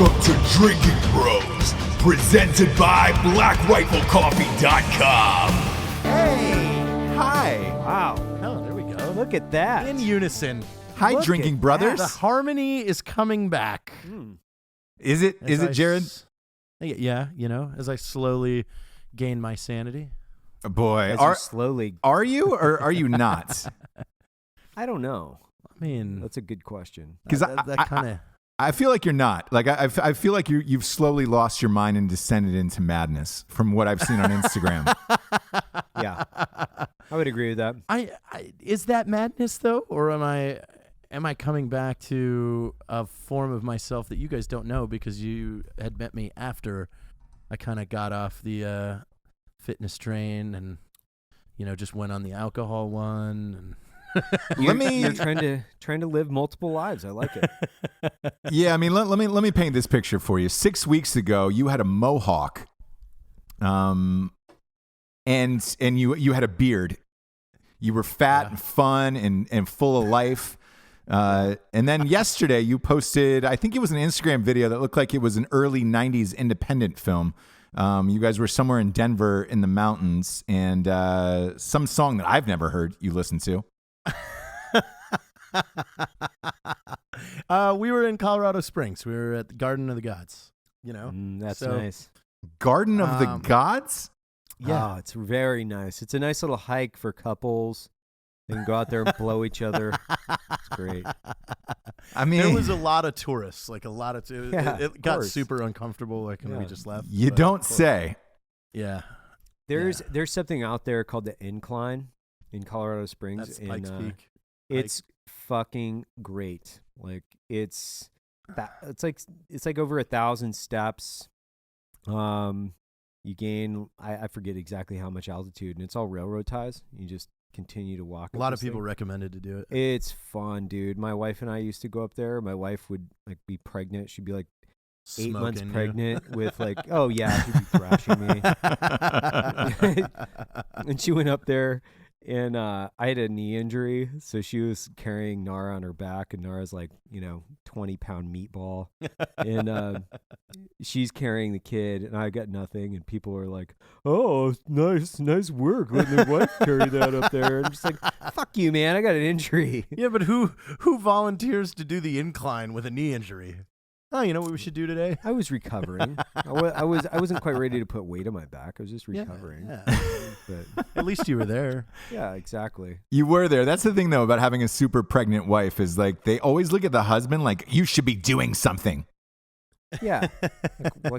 Welcome to Drinkin Bros, presented by BlackRifleCoffee.com. Hey! Hi! Wow. Oh, there we go. Look at that. In unison. Hi, Look Drinking at Brothers. The harmony is coming back. Is it, Jared? Yeah, as I slowly gain my sanity. Boy, As you slowly. are you or are you not? I don't know. I mean, That's a good question. Because that kind of... I feel like you're not. Like I feel like you've slowly lost your mind and descended into madness from what I've seen on Instagram. Yeah, I would agree with that. Is that madness though, or am I coming back to a form of myself that you guys don't know because you had met me after I kind of got off the fitness train and just went on the alcohol one and. You're trying to live multiple lives. I like it. Yeah, I mean, let me paint this picture for you. 6 weeks ago, you had a mohawk, and you had a beard. You were fat and fun and full of life. And then yesterday, you posted, I think it was an Instagram video that looked like it was an early '90s independent film. You guys were somewhere in Denver in the mountains, and some song that I've never heard you listen to. We were in Colorado Springs. We were at the Garden of the Gods. That's nice. Garden of the Gods? Yeah, it's very nice. It's a nice little hike for couples. They can go out there and blow each other. It's great. I mean, there was a lot of tourists. Like a lot of it got course. super uncomfortable. Like when we just left. You don't say. Yeah. There's something out there called the Incline in Colorado Springs. That's Pikes Peak. It's fucking great. Like it's like over 1,000 steps. You gain I forget exactly how much altitude, and it's all railroad ties. You just continue to walk. A lot of people recommended to do it. It's fun, dude. My wife and I used to go up there. My wife would be pregnant. She'd be 8 months pregnant with oh yeah, she'd be thrashing me. And she went up there. And I had a knee injury, so she was carrying Nara on her back, and Nara's 20-pound meatball, and she's carrying the kid, and I got nothing, and people are like, "Oh, nice work letting their wife carry that up there." And I'm just like, "Fuck you, man! I got an injury." Yeah, but who volunteers to do the incline with a knee injury? Oh, you know what we should do today? I was recovering. I wasn't quite ready to put weight on my back. I was just recovering. Yeah. But at least you were there. Yeah, exactly. You were there. That's the thing, though, about having a super pregnant wife is they always look at the husband like, you should be doing something. Yeah.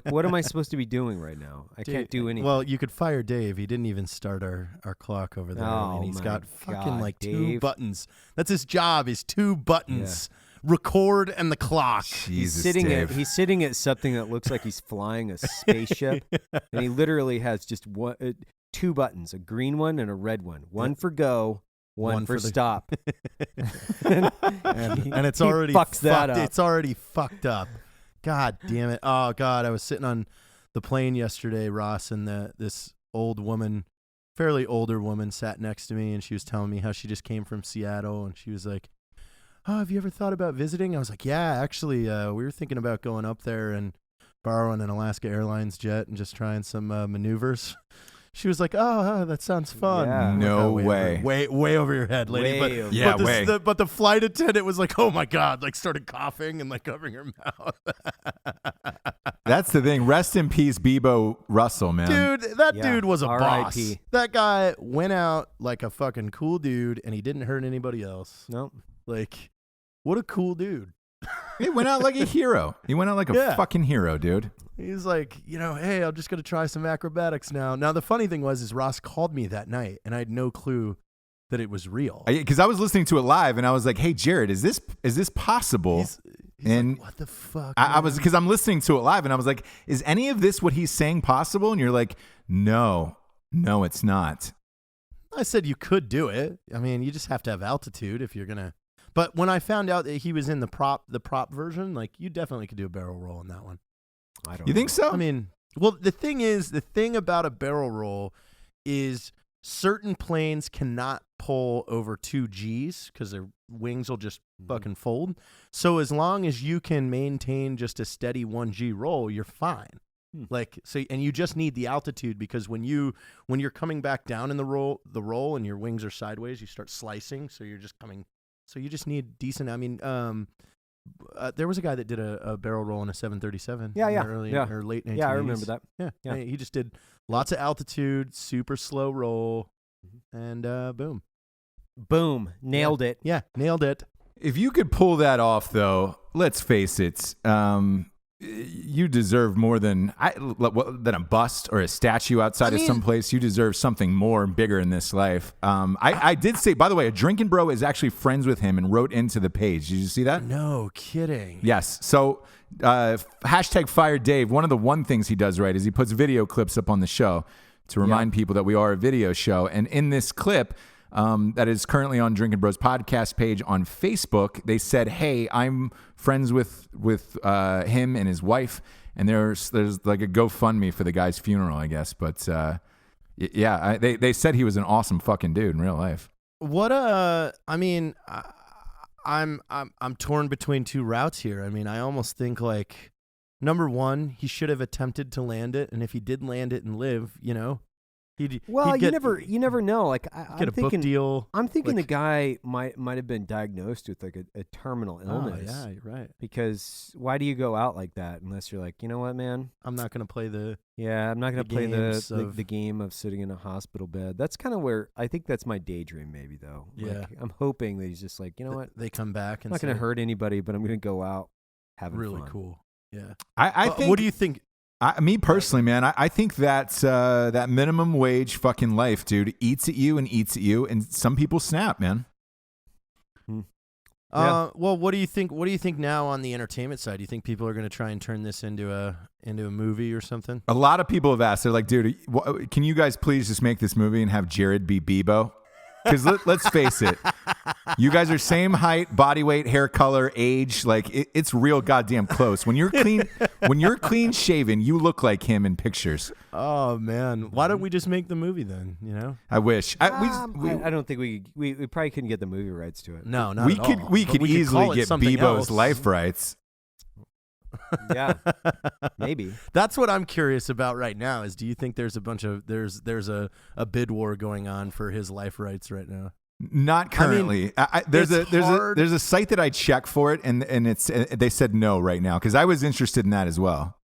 What am I supposed to be doing right now? I can't do anything. Well, you could fire Dave. He didn't even start our clock over there. Oh, and he's got fucking God, two Dave. buttons. That's his job, is 2 buttons. Yeah. Record and the clock. Jesus, he's sitting at something that looks like he's flying a spaceship, and he literally has just 2 buttons, a green one and a red one. One for go, one for stop. and it's already fucks that up. It's already fucked up. God damn it. Oh, God. I was sitting on the plane yesterday, Ross, and this old woman, fairly older woman, sat next to me, and she was telling me how she just came from Seattle, and she was like, "Oh, have you ever thought about visiting?" I was like, "Yeah, actually, we were thinking about going up there and borrowing an Alaska Airlines jet and just trying some maneuvers." She was like, "Oh, that sounds fun." Yeah. No way. Way over your head, lady. But the flight attendant was like, "Oh my God," started coughing and covering her mouth. That's the thing. Rest in peace, Bebo Russell, man. Dude, dude was a boss. R.I.P. That guy went out like a fucking cool dude, and he didn't hurt anybody else. Nope. What a cool dude. He went out like a hero. He went out like a fucking hero, dude. He's like, hey, I'm just going to try some acrobatics now. Now, the funny thing was Ross called me that night, and I had no clue that it was real. Because I was listening to it live, and I was like, "Hey, Jared, is this possible?" He's and like, "What the fuck?" I was, because I'm listening to it live, and I was like, "Is any of this what he's saying possible?" And you're like, "No, it's not." I said you could do it. I mean, you just have to have altitude if you're going to. But when I found out that he was in the prop version, you definitely could do a barrel roll in that one. I don't. You think so? I mean, well, the thing about a barrel roll is certain planes cannot pull over 2 Gs because their wings will just fucking fold. So as long as you can maintain just a steady 1 G roll, you're fine. Like, so, and you just need the altitude, because when you're coming back down in the roll and your wings are sideways, you start slicing. So you're just coming. So you just need decent. I mean, there was a guy that did a barrel roll in a 737. Or late 1980s. Yeah, I remember that. Yeah. He just did lots of altitude, super slow roll, and boom, nailed it. Yeah, nailed it. If you could pull that off, though, let's face it, you deserve more than a bust or a statue outside of some place. You deserve something more and bigger in this life. I did say, by the way, a Drinkin bro is actually friends with him and wrote into the page. Did you see that? No kidding. Yes. So hashtag Fire Dave. One of the things he does right is he puts video clips up on the show to remind people that we are a video show. And in this clip, that is currently on Drinkin Bros podcast page on Facebook, they said, "Hey, I'm friends with him and his wife, and there's like a GoFundMe for the guy's funeral, I guess." But they said he was an awesome fucking dude in real life. What I mean, I'm torn between 2 routes here. I mean, I almost think, like, number one, he should have attempted to land it, and if he did land it and live, you never know. Like, I'm thinking, book deal. I'm thinking the guy might have been diagnosed with like a terminal illness. Oh, yeah, you're right. Because why do you go out like that unless you're like, you know what, man? I'm not going to play the. Yeah, I'm not going to play the game of sitting in a hospital bed. That's kind of where I think that's my daydream, maybe, though. Yeah. Like, I'm hoping that he's just like, you know what? They come back and I'm not going to hurt anybody, but I'm going to go out having really fun. Cool. Yeah. I think. What do you think? Me personally, man, I think that minimum wage fucking life, dude, eats at you, and some people snap, man. Well, what do you think? What do you think now on the entertainment side? Do you think people are going to try and turn this into a movie or something? A lot of people have asked. They're like, dude, can you guys please just make this movie and have Jared be Bebo? Because let's face it, you guys are same height, body weight, hair color, age. Like it's real goddamn close. When you're clean shaven, you look like him in pictures. Oh man, why don't we just make the movie then? I wish. I don't think we probably couldn't get the movie rights to it. No, not at all. We could easily get Bebo's life rights. Yeah, maybe. That's what I'm curious about right now. Is do you think there's a bid war going on for his life rights right now? Not currently. There's a site that I check for it, and they said no right now, because I was interested in that as well.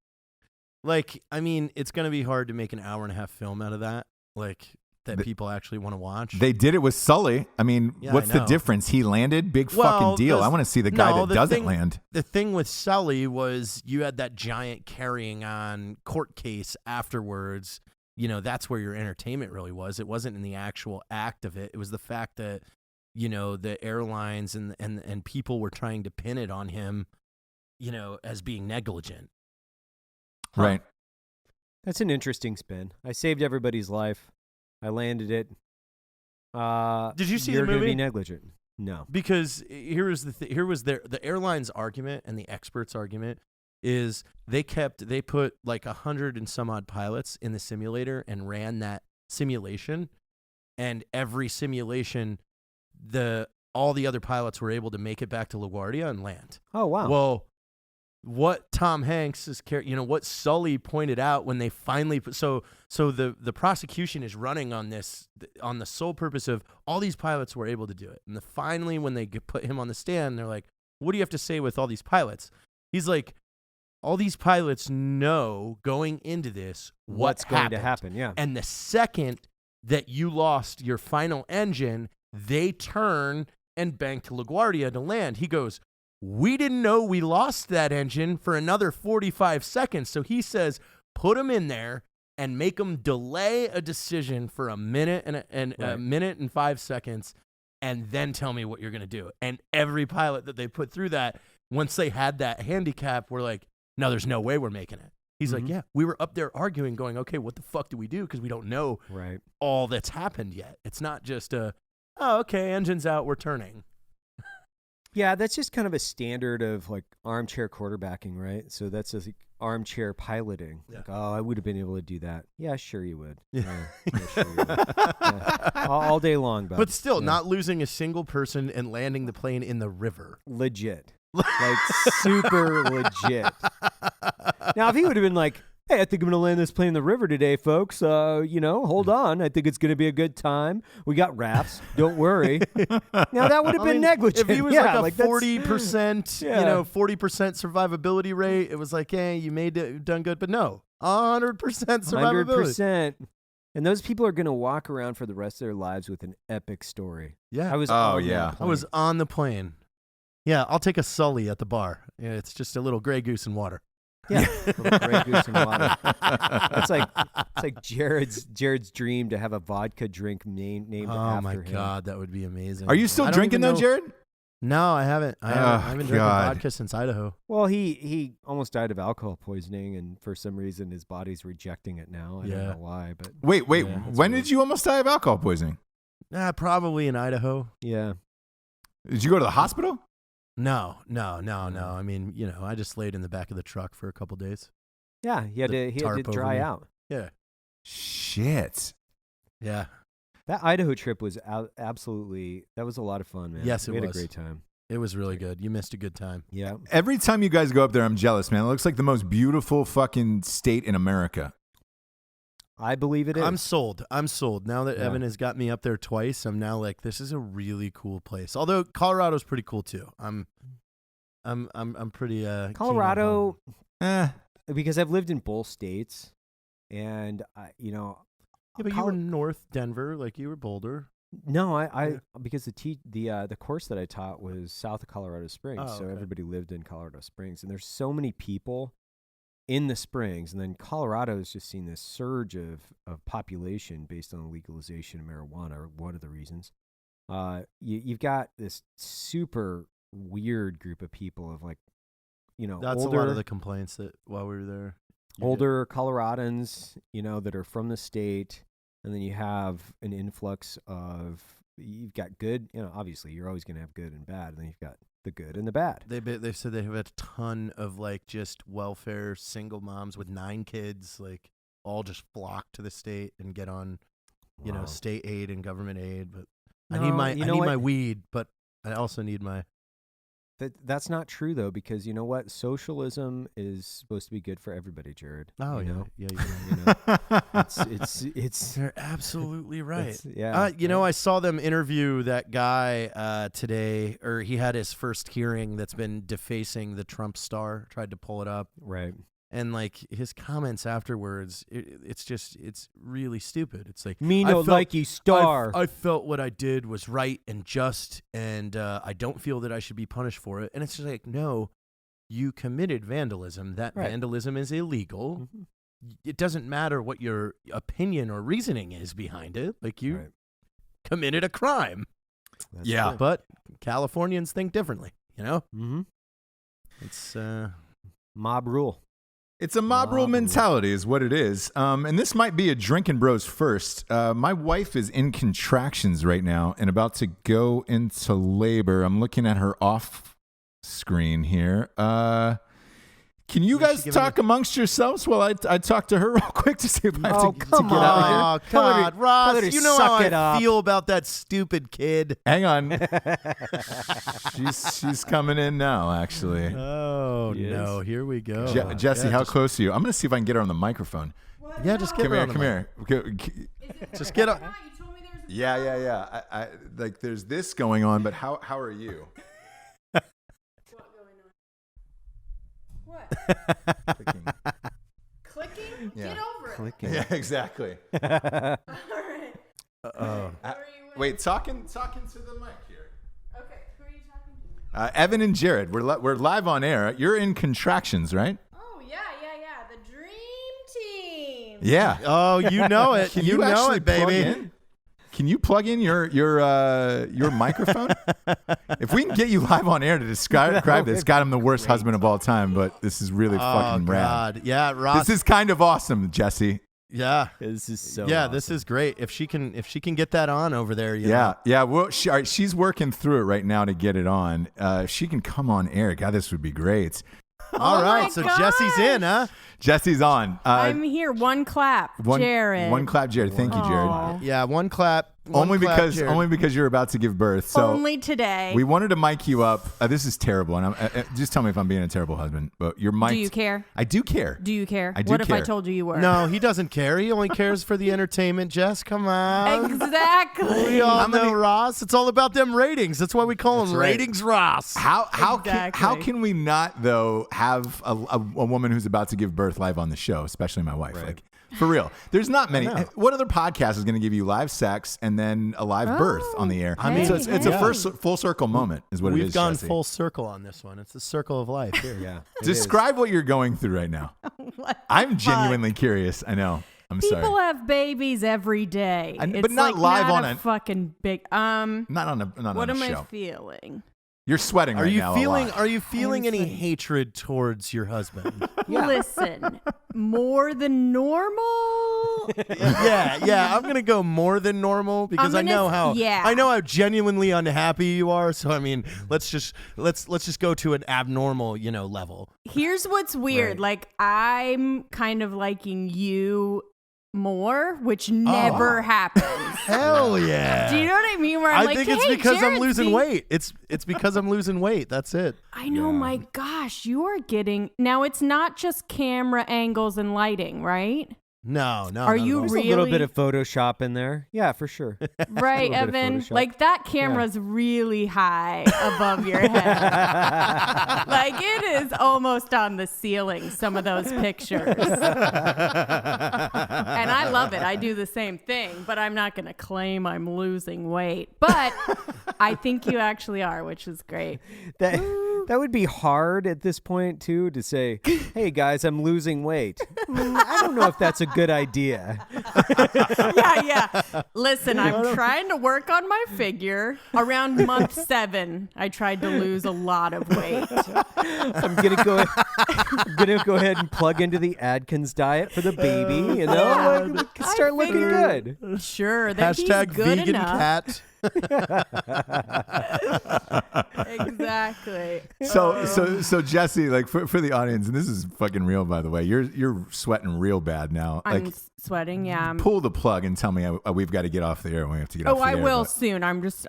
Like, I mean, it's going to be hard to make an 1.5-hour film out of that. Like, that people actually want to watch. They did it with Sully. I mean, what's the difference? He landed, big fucking deal. I want to see the guy that doesn't land. The thing with Sully was you had that giant carrying on court case afterwards. That's where your entertainment really was. It wasn't in the actual act of it. It was the fact that, the airlines and people were trying to pin it on him, as being negligent. Right. That's an interesting spin. I saved everybody's life. I landed it. Did you see the movie? You're going to be negligent. No. Because here was the airline's argument and the experts' argument is they put like 100 and some odd pilots in the simulator and ran that simulation, and every simulation all the other pilots were able to make it back to LaGuardia and land. Oh wow. Well, what Tom Hanks is, what Sully pointed out when they finally put, so the prosecution is running on this on the sole purpose of all these pilots were able to do it, and finally when they put him on the stand, they're like, "What do you have to say with all these pilots?" He's like, "All these pilots know going into this what's going to happen, yeah. And the second that you lost your final engine, they turn and bank to LaGuardia to land." He goes, "We didn't know we lost that engine for another 45 seconds. So he says, put them in there and make them delay a decision for a minute and a minute and 5 seconds, and then tell me what you're going to do." And every pilot that they put through that, once they had that handicap, were like, "No, there's no way we're making it." He's like, "Yeah, we were up there arguing, going, okay, what the fuck do we do? Because we don't know all that's happened yet. It's not just oh, okay, engine's out, we're turning." Yeah, that's just kind of a standard of like armchair quarterbacking, right? So that's just like armchair piloting. Yeah. Like, oh, I would have been able to do that. Yeah, sure you would. Yeah, sure you would. Yeah. All day long, bud. But still, Yeah. not losing a single person and landing the plane in the river. Legit. Like super legit. Now, if he would have been like, hey, I think I'm going to land this plane in the river today, folks. Hold on. I think it's going to be a good time. We got rafts. Don't worry. Now, that would have been negligent. If he was like a 40%, 40% survivability rate, it was like, hey, you've done good. But no, 100% survivability. 100%. And those people are going to walk around for the rest of their lives with an epic story. Yeah. I was Oh, on yeah. that I plane. was on the plane. Yeah, I'll take a Sully at the bar. Yeah, it's just a little Grey Goose and water. Yeah, little Grey Goose and water. It's like Jared's dream to have a vodka drink named Oh after my him. God, that would be amazing. Are you still I don't drinking even though, know- Jared? No, I haven't. I haven't drinking God. vodka since Idaho. Well, he almost died of alcohol poisoning, and for some reason his body's rejecting it now. I don't Yeah. know why, but Wait. Yeah, that's When weird. did you almost die of alcohol poisoning? Probably in Idaho. yeah. Did you go to the hospital? No. I mean, I just laid in the back of the truck for a couple days. Yeah, he had The to tarp over dry me. out. Yeah. Shit. Yeah. That Idaho trip was absolutely, that was a lot of fun, man. Yes, it we had was. a great time. It was really good. You missed a good time. Yeah. Every time you guys go up there, I'm jealous, man. It looks like the most beautiful fucking state in America. I believe it is. I'm sold. Now that Yeah. Evan has got me up there twice, I'm now like, this is a really cool place. Although Colorado's pretty cool too. I'm pretty keen on Colorado, Eh. because I've lived in both states, and Yeah, but you were North Denver, like you were Boulder. No, Yeah. I because the course that I taught was south of Colorado Springs, Oh, so okay. everybody lived in Colorado Springs, and there's so many people in the Springs, and then Colorado has just seen this surge of population based on the legalization of marijuana, or one of the reasons. You've got this super weird group of people of like, That's older, a lot of the complaints that while we were there. you get. older Coloradans, that are from the state, and then you have an influx of, you've got good, obviously you're always going to have good and bad, and then you've got the good and the bad. They said they have a ton of like just welfare single moms with 9 kids, like all just flock to the state and get on, Wow. state aid and government aid. But I No, need my you know my what? weed, but I also need my. That's not true though, because you know what? Socialism is supposed to be good for everybody, Jared. Oh you yeah, know? yeah. It's They're absolutely right. it's- yeah. I saw them interview that guy today, or he had his first hearing that's been defacing the Trump star, tried to pull it up. Right. And like his comments afterwards, it's really stupid. It's like, Me I no felt- like you star. I felt what I did was right and just, and I don't feel that I should be punished for it. And it's just like, no, you committed vandalism. That Right. vandalism is illegal. Mhm. It doesn't matter what your opinion or reasoning is behind it. Like you Right. committed a crime. That's Yeah. true. But Californians think differently. Mhm. It's Mob rule. It's a mob rule Mob rule. mentality is what it is. And this might be a Drinkin' Bros first. My wife is in contractions right now and about to go into labor. I'm looking at her off screen here. Can you Yeah, guys she giving talk amongst yourselves while I talk to her real quick to see if I have Oh, to come get out of here? on. oh Tell her to- God, Ross, tell her to you know suck how it I up. feel about that stupid kid. Hang on. she's coming in now, actually. Oh Yes. no, here we go. Jesse, Yeah, how just- close are you? I'm going to see if I can get her on the microphone. Yeah, just get Come her here, on the come mic. here. Just get up. You told me there was a Yeah. I like there's this going on, but how are you? what going on. What? Clicking. Clicking? Yeah. Get over it. Clicking. Yeah, exactly. All right. Oh. Who are you with? Wait, talking to the mic here. Okay. Who are you talking to? Evan and Jared, we're live on air. You're in contractions, right? Oh yeah. The dream team. Yeah. Oh, you know it. Can you know actually it, baby. plug in? Can you plug in your microphone? If we can get you live on air to describe this, God, I'm the worst husband of all time, but this is really Oh fucking rad. God, yeah, Ross. This is kind of awesome, Jesse. Yeah. This is so Yeah, awesome. this is great. If she can get that on over there, you Yeah, know. yeah. Well, all right, she's working through it right now to get it on. If she can come on air, God, this would be great. All right, my so Jesse's in, huh? Jesse's on. I'm here. One clap, Jared. One clap, Jared. Thank you, Jared. Aw. Yeah, one clap. Only clap, because Jared. you're about to give birth. So Only today. we wanted to mic you up. This is terrible, and just tell me if I'm being a terrible husband. But you're mic'd. Do you care? I do care. Do you care? I do What if I care. told you you were? No, he doesn't care. He only cares for the entertainment. Jess, come on. Exactly. We all know Ross. It's all about them ratings. That's why we call him right. Ratings Ross. How Exactly. can we not though have a woman who's about to give birth live on the show, especially my wife? Like for real, there's not many. What other podcast is going to give you live sex and then a live birth on the air? I mean, so it's a first full circle moment, is what it We've is. gone Jesse. full circle on this one. It's the circle of life here. Yeah. Describe what you're going through right now. I'm genuinely curious. I know. I'm People sorry. have babies every day. But It's not like live not on a a- fucking big. Not on What a am I show. feeling? You're sweating Are right you now. feeling? A lot. Are you feeling any sweating. hatred towards your husband? Listen, more than normal. yeah. I'm gonna go more than normal because I I'm know gonna- how. yeah. I know how genuinely unhappy you are. So I mean, let's just go to an abnormal, level. Here's what's weird. Right. Like I'm kind of liking you more, which never happens. Hell yeah! Do you know what I mean? Where I'm I like, think it's hey, because I'm Jared's losing being- weight. It's because I'm losing weight. That's it. I know, my gosh, you are getting now. It's not just camera angles and lighting, right? No. Are not you at all. There's really a little bit of Photoshop in there. Yeah, for sure. right, little bit of Evan? Photoshop. Like that camera's really high above your head. Like it is almost on the ceiling. Some of those pictures, and I love it. I do the same thing, but I'm not going to claim I'm losing weight. But I think you actually are, which is great. That would be hard at this point too to say, "Hey guys, I'm losing weight." I don't know if that's a good idea. Yeah. Listen, I'm trying to work on my figure. Around month 7, I tried to lose a lot of weight. I'm gonna go ahead and plug into the Atkins diet for the baby. Like, start looking good. Sure, that Hashtag he's good vegan enough. cat. Exactly. So Jesse, like for the audience, and this is fucking real, by the way. You're sweating real bad now. I'm Like, sweating. Yeah. pull the plug and tell me we've got to get off the air. We have to get off Oh, the I air. will but- soon. I'm just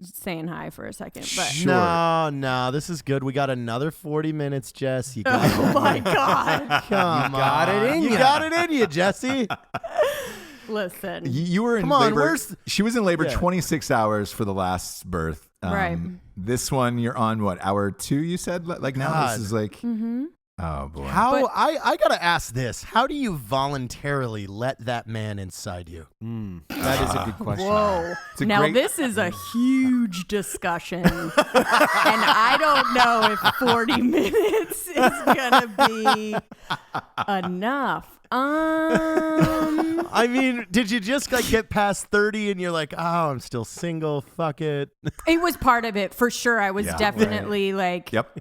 saying hi for a second. But Sure. No, this is good. We got another 40 minutes, Jess. You got oh my god. Come got on. it in You ya. got it in you, Jesse. Listen. You were in Come on, labor. where's- She was in labor Yeah. 26 hours for the last birth. Right. This one, you're on what, hour 2? You said like now God. this is like. Mm-hmm. Oh boy. How But- I gotta ask this. How do you voluntarily let that man inside you? That is a good question. Whoa. a Now great- this is a huge discussion. And I don't know if 40 minutes is going to be enough. I mean, did you just get past 30 and you're like, oh, I'm still single. Fuck it. It was part of it for sure. I was Yeah. definitely like, Yep.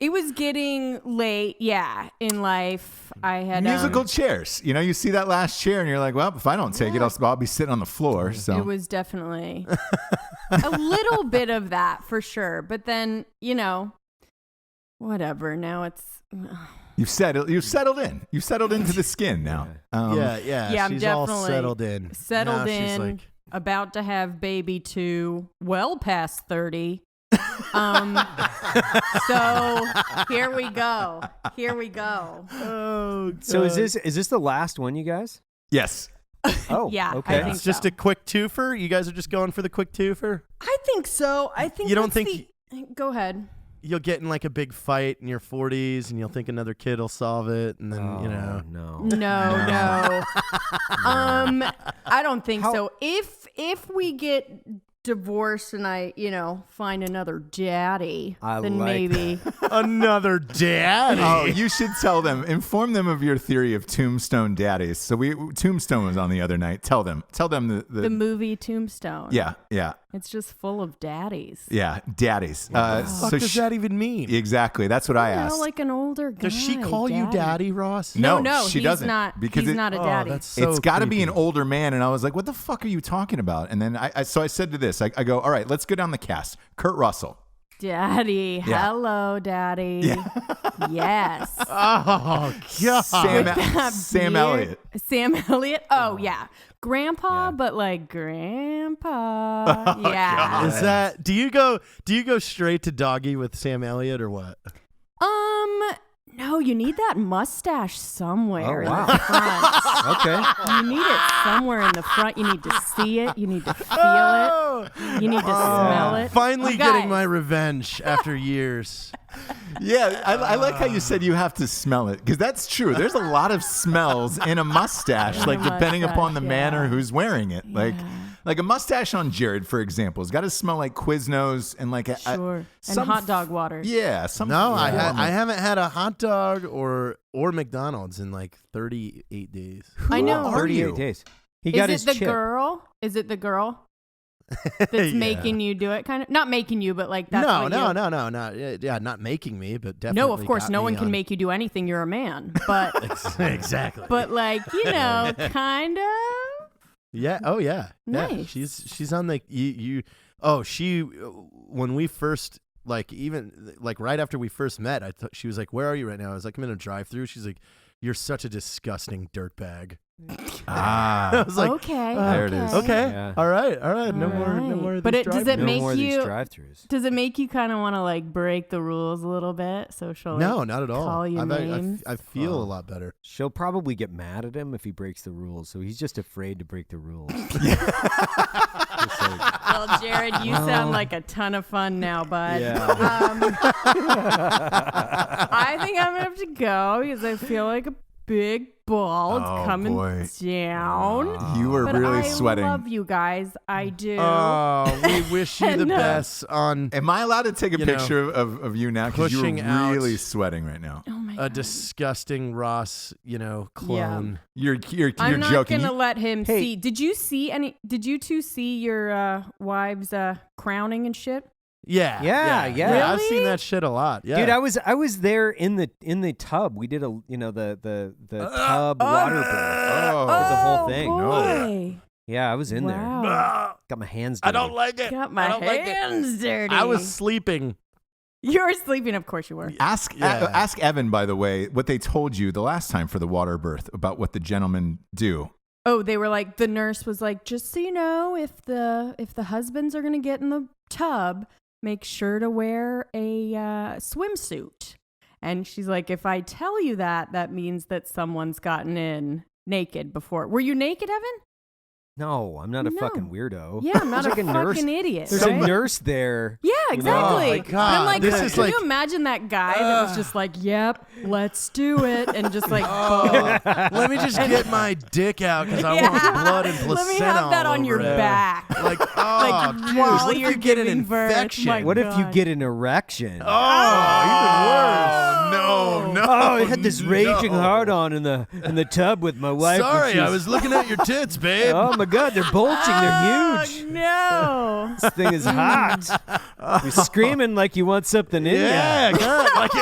it was getting late. Yeah. In life, I had Musical chairs. You see that last chair and you're like, well, if I don't take it, I'll be sitting on the floor. So It was definitely a little bit of that for sure. But then, whatever. Now it's. you've settled in. You've settled into the skin now. Yeah, Yeah, I'm she's all definitely settled in. Settled Now she's in, like, about to have baby 2, well past 30. So here we go. oh, So God. is this the last one, you guys? Yes. Oh, Yeah, okay. I think It's just so. a quick twofer? You guys are just going for the quick twofer? I think so. I think You don't that's think Go ahead. You'll get in like a big fight in your 40s and you'll think another kid will solve it. And then, No. No. I don't think How- so. If we get divorced and I, find another daddy, I then like maybe. another daddy. Oh, you should tell them. Inform them of your theory of Tombstone daddies. So Tombstone was on the other night. Tell them The movie Tombstone. Yeah. It's just full of daddies. Yeah, daddies. What does that even mean? Exactly. That's what I asked. Like an older guy. Does she call you daddy, Ross? No, she he's doesn't. Not, because he's not a daddy. That's so it's got to be an creepy. older man. And I was like, what the fuck are you talking about? And then so I said to this, I go, all right, let's go down the cast. Kurt Russell. Daddy. Yeah. Hello, daddy. Yes. Oh, God. Sam Elliott. Sam Elliott? Oh, yeah. Grandpa, but like grandpa. Yeah. Is that, do you go straight to doggy with Sam Elliott or what? No, you need that mustache somewhere Oh, wow. in the front. Okay. You need it somewhere in the front. You need to see it. You need to feel it. You need to smell it. Finally You getting guys. my revenge after years. Yeah, I like how you said you have to smell it, because that's true. There's a lot of smells in a mustache, In a like depending mustache, upon the man or yeah. who's wearing it. Like a mustache on Jared, for example, has got to smell like Quiznos and like Sure. And some hot dog water. Yeah, some. No, form I of- haven't had a hot dog or McDonald's in like 38 days. I know. are 38 you? days. He got Is his it the chip. girl? Is it the girl that's Yeah. making you do it? Kind of not making you, but like that's No, what no, you- no, no, not yeah, not making me, but definitely. No, of course, got no me one can on- make you do anything. You're a man, but exactly. but like kind of. Yeah. Oh yeah. Yeah. Nice. She's on the you. Oh, when we first even right after we first met, she was like, "Where are you right now?" I was like, "I'm in a drive-through." She's like, "You're such a disgusting dirtbag." I was like, Okay, There it is. "Okay, Yeah. all right. No All more." Of But these does it drive-thrus. No make more of these you- drive-thrus. Does it make you kind of want to like break the rules a little bit? So she'll No, not at all. call you names? I feel a lot better. She'll probably get mad at him if he breaks the rules, so he's just afraid to break the rules. Well, Jared, you sound like a ton of fun now, bud. Yeah. I think I'm gonna have to go because I feel like a big ball. It's Oh, coming boy. down. You were But really I sweating. love you guys. I do. Oh, we wish you the No. best on Am I allowed to take a You know, picture of you now? Because you're pushing out really sweating right now. oh my a god. disgusting Ross, clone. You're I'm not joking. gonna let him Hey. see. Did you you two see your wives crowning and shit? Yeah. Yeah. I've seen Really? that shit a lot. Yeah. Dude, I was there in the tub. We did the tub water birth. Oh. Did the whole thing. Boy. Yeah, I was in there. Wow. Got my hands dirty. like it. Got my hands dirty. I was sleeping. You were sleeping, of course you were. Ask Evan, by the way, what they told you the last time for the water birth about what the gentlemen do. Oh, they were like, the nurse was like, just so you know, if the husbands are gonna get in the tub, make sure to wear a swimsuit. And she's like, if I tell you that means that someone's gotten in naked before. Were you naked, Evan? No, I'm not a No. fucking weirdo. Yeah, I'm not There's a like a nurse. fucking idiot. There's right? a nurse there. Yeah, You know? exactly. Oh my But God, I'm like, this can is you like- imagine that guy that was just like, yep, let's do it, and just like, Oh, let me just get my dick out because I want blood and placenta Let me have that all on your over it. back. Like, oh, dude, while what if you're you get an giving birth, infection? my What if you God. get an erection? Oh, No, no. Oh, I had this raging hard on in the tub with my wife. when Sorry, she I was looking at your tits, babe. Oh my God, they're bulging. They're huge. No. This thing is hot. You're screaming like you want something in Yeah, you. God. Like,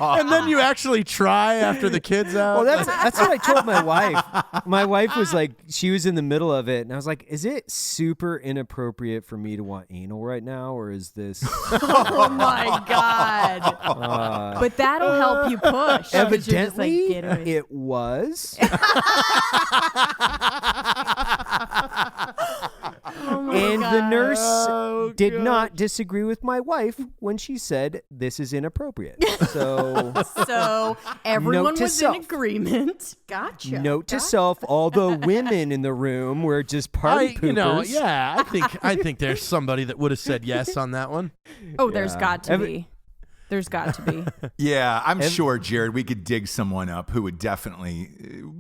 and then you actually try after the kid's out. Well, that's what I told my wife. My wife was like, she was in the middle of it, and I was like, "Is it super inappropriate for me to want anal right now, or is this?" Oh my God. But that'll help you push. 'cause you're just like, Evidently, get her in. it was. Oh my And the God. nurse Oh, did God. not disagree with my wife when she said this is inappropriate. So, So everyone Note to was self. in agreement. Gotcha. note to self: all the women in the room were just party poopers. I think there's somebody that would have said yes on that one. Oh, there's Yeah. got to be. There's got to be. Yeah, I'm sure, Jared, we could dig someone up who would definitely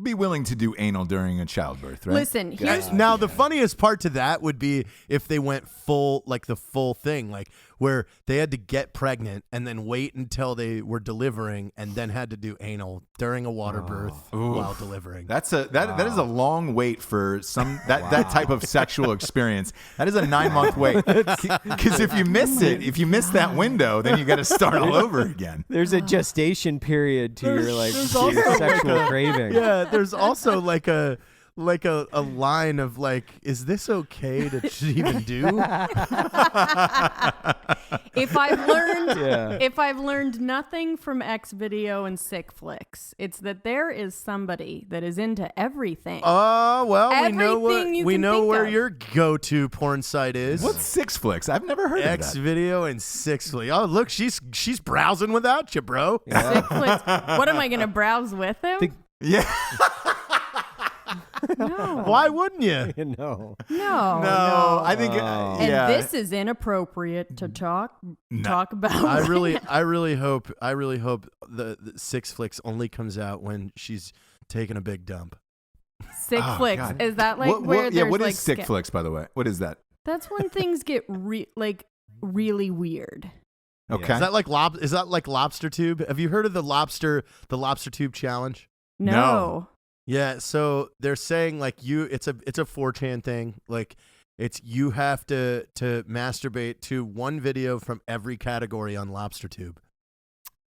be willing to do anal during a childbirth, right? Listen, here's Now, the funniest part to that would be if they went full, like the full thing. Like, where they had to get pregnant and then wait until they were delivering and then had to do anal during a water birth while delivering. That is a long wait for that type of sexual experience. That is a 9-month wait. Because if you miss that window, then you got to start all over again. There's a gestation period to your also sexual craving. Yeah, there's also like a line of like, is this okay to even do? If I've learned nothing from X video and Sick Flicks, it's that there is somebody that is into everything. Oh, well, Everything we know where of. your go-to porn site is. What's Six Flicks? I've never heard of X that. video and Six Flicks. Oh, look, she's browsing without you, bro. Sick Flicks. What am I going to browse with him? Yeah. No. Why wouldn't you? No. No. I think And this is inappropriate to talk about. I really hope the Six Flicks only comes out when she's taking a big dump. Sick Flicks. God. Is that like what, where there's what like is Sick Flicks, by the way? What is that? That's when things get really weird. Okay. Is that like lobster tube? Have you heard of the lobster tube challenge? No. Yeah, so they're saying like it's a 4chan thing. Like you have to masturbate to one video from every category on LobsterTube.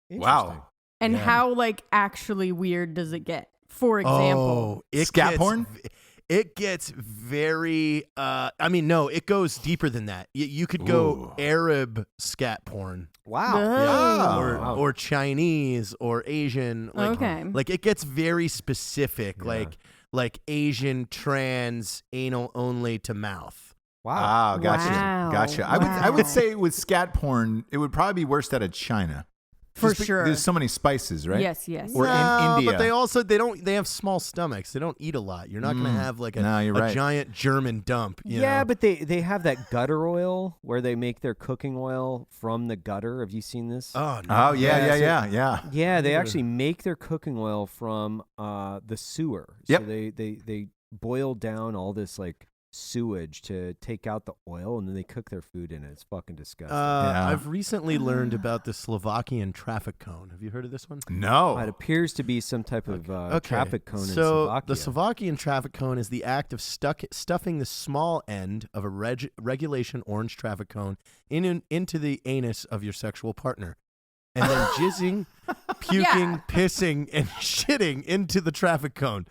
Wow. And how like actually weird does it get? For example, Scat porn? It gets very no, it goes deeper than that. You could go Arab scat porn. Wow. Yeah. Or Chinese or Asian. Like it gets very specific, like Asian trans anal only to mouth. Wow. Gotcha. Wow. Gotcha. Wow. I would say with scat porn, it would probably be worse out of China. For sure. There's so many spices, right? Yes. Or in India. But they have small stomachs. They don't eat a lot. You're not going to have like a giant German dump. You know? But they have that gutter oil where they make their cooking oil from the gutter. Have you seen this? Oh, no. Oh, yeah. Yeah, they actually make their cooking oil from the sewer. Yep. So they boil down all this like sewage to take out the oil, and then they cook their food in it. It's fucking disgusting. I've recently learned about the Slovakian traffic cone. Have you heard of this one? No. It appears to be some type of traffic cone in So Slovakia. the Slovakian traffic cone is the act of stuffing the small end of a regulation orange traffic cone into the anus of your sexual partner. And then jizzing, puking, pissing, and shitting into the traffic cone.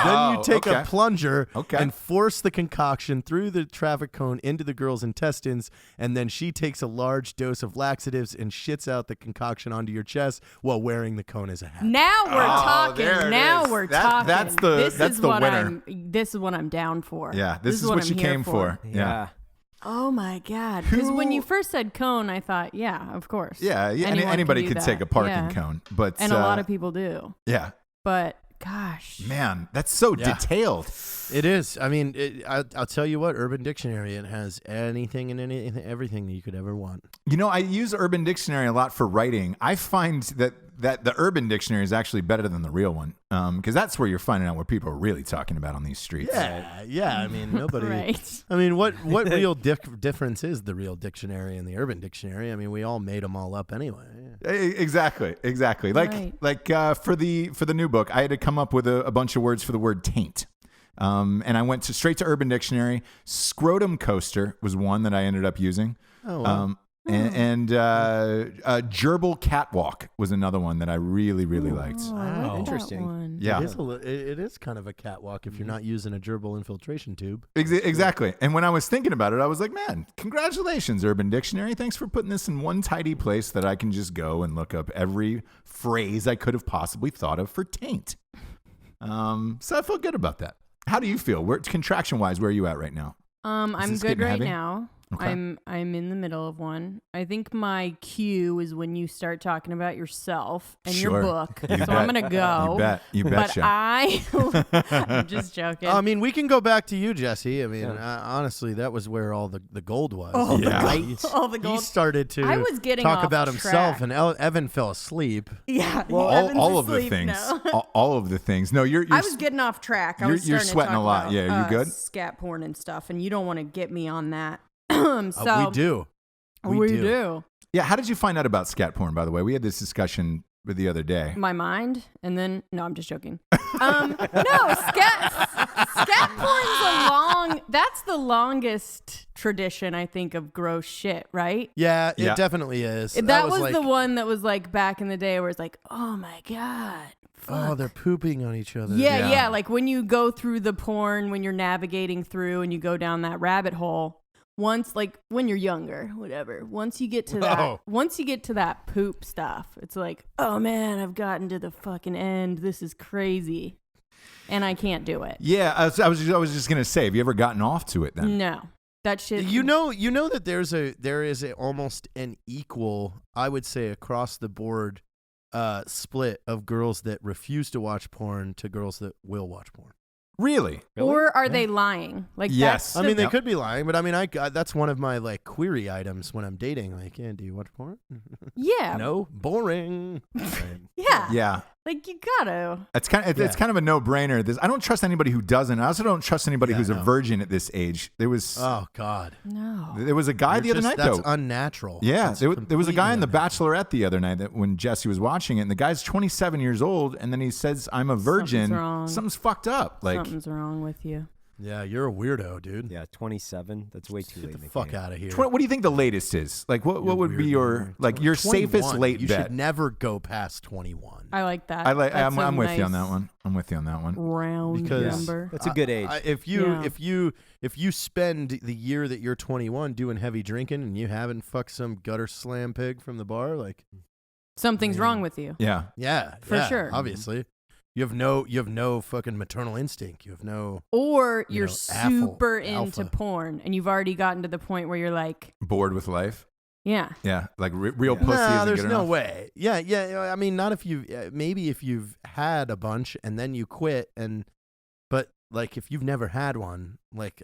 Then you take a plunger and force the concoction through the traffic cone into the girl's intestines, and then she takes a large dose of laxatives and shits out the concoction onto your chest while wearing the cone as a hat. Now we're talking. there it Now is. we're That's talking. the winner. This is what I'm down for. Yeah, this is what you I'm here came for. yeah. Oh my God! Because when you first said cone, I thought, yeah, of course. Yeah, anybody could take a parking cone, but and a lot of people do. Yeah, but gosh, man, that's so detailed. It is. I mean, I'll tell you what. Urban Dictionary, it has anything and everything you could ever want. You know, I use Urban Dictionary a lot for writing. I find that the Urban Dictionary is actually better than the real one, because that's where you're finding out what people are really talking about on these streets. Yeah. I mean, nobody. Right. I mean, what real difference is the real dictionary and the Urban Dictionary? I mean, we all made them all up anyway. Yeah. Exactly. Like for the new book, I had to come up with a bunch of words for the word taint. And I went straight to Urban Dictionary. Scrotum coaster was one that I ended up using. Oh, wow. And gerbil catwalk was another one that I really liked. Oh, I like Interesting. that one. Yeah, It is kind of a catwalk if you're not using a gerbil infiltration tube. Exactly. And when I was thinking about it, I was like, man, congratulations, Urban Dictionary. Thanks for putting this in one tidy place that I can just go and look up every phrase I could have possibly thought of for taint. So I felt good about that. How do you feel? Contraction wise, where are you at right now? I'm this good getting right heavy? now. Okay. I'm in the middle of one. I think my cue is when you start talking about yourself and your Sure. book. You So bet. I'm gonna go. You But betcha. I'm just joking. I mean, we can go back to you, Jesse. I mean, honestly, that was where all the gold was. All the Right? gold. All the He gold. started to I was getting talk off about himself, track. and Evan fell asleep. Yeah. Well, Evan's all of the asleep things. now. all of the things. No, you're I was getting off track. I was you're starting to sweating talk a lot. about, Yeah, you good? Scat porn and stuff, and you don't want to get me on that. So We do. We do. Yeah. How did you find out about scat porn, by the way? We had this discussion the other day. My mind, and then no, I'm just joking. No, scat porn's that's the longest tradition I think of gross shit, right? Yeah, it definitely is. That was like, the one that was like back in the day where it's like, oh my God. Fuck. Oh, they're pooping on each other. Yeah. Like when you go through the porn, when you're navigating through and you go down that rabbit hole, once, like when you're younger, whatever, once you get to that poop stuff, it's like, oh man, I've gotten to the fucking end. This is crazy. And I can't do it. Yeah. I was just going to say, have you ever gotten off to it then? No. That shit. You know that there is almost an equal, I would say, across the board split of girls that refuse to watch porn to girls that will watch porn. Really? Or are they lying? Like, yes. I mean, they could be lying, but I mean, that's one of my like query items when I'm dating. Like, yeah, do you watch porn? Yeah. No, boring. Yeah. Yeah. Like you gotta. It's kind of a no-brainer. I don't trust anybody who doesn't. I also don't trust anybody who's a virgin at this age. There was God. No. There was a guy the other night that's though. unnatural. Yeah, there was a guy in The unnatural. Bachelorette the other night that when Jesse was watching it, and the guy's 27 years old, and then he says, "I'm a virgin." Something's wrong. Something's fucked up. Like Something's wrong with you. Yeah, you're a weirdo, dude. Yeah, 27. That's way too late. Get in the the fuck game. out of here. what do you think the latest is? Like what would be weird your number. like your 21. safest late You bet? should never go past 21. I like that. I'm with you on that one. I'm with you on that one. Round Because number. That's a good age. If you spend the year that you're 21 doing heavy drinking and you haven't fucked some gutter slam pig from the bar, like Something's wrong with you. Yeah. For sure. Obviously, you have no fucking maternal instinct. You have no. Or you're know, super into alpha. porn and you've already gotten to the point where you're like, Bored with life. yeah. Yeah, like real pussy No, isn't there's good no enough. way. Yeah. I mean, not if you maybe if you've had a bunch and then you quit but like if you've never had one, like